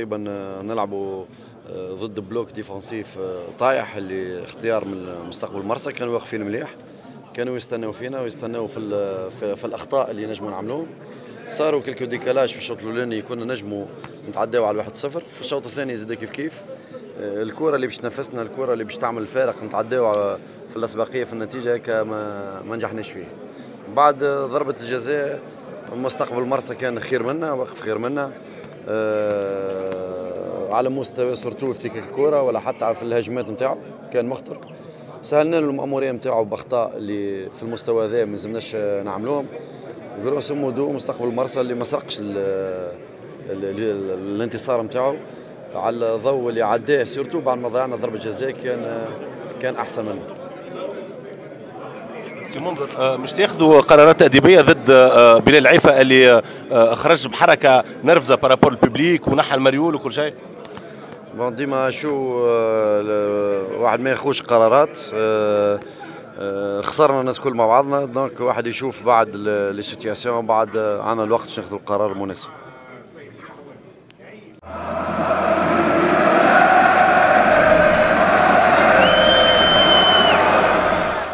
تقريبا نلعبوا ضد بلوك ديفونسيف طايح، اللي اختيار من مستقبل مرسى. كانوا واقفين مليح، كانوا يستناو فينا ويستناو في الاخطاء اللي نجموا نعملوهم. صاروا كلكو ديكالاج في الشوط الاولاني، كنا نجموا نتعداو على 1-0. في الشوط الثاني زاد كيف الكره اللي باش تنافسنا، الكره اللي باش تعمل الفارق، نتعداو في الاسبقيه في النتيجه هكا ما نجحناش فيه. بعد ضربه الجزاء مستقبل مرسى كان خير منا، وقف خير منا على مستوى سورتو في تلك الكره، ولا حتى في الهجمات نتاعو كان مخطر. سهلنا له المأمورية نتاعو باخطاء اللي في المستوى ذا ما لازمناش نعملوهم. غروسو مودو مستقبل مرسى اللي ما سرقش الانتصار نتاعو على الضوء اللي عداه، سورتو بعد ما ضيعنا ضربة جزاء كان احسن منه. سي منذر، مش تاخذوا قرارات تأديبية ضد بلال عيفة اللي خرج بحركة نرفزة بارابور الببليك ونحى المريول وكل شيء؟ بون ديما واحد ما ياخذش قرارات. خسرنا الناس كل مع بعضنا، دونك واحد يشوف بعد لي سيتياسيون، بعد عنا الوقت باش ناخذ القرار المناسب.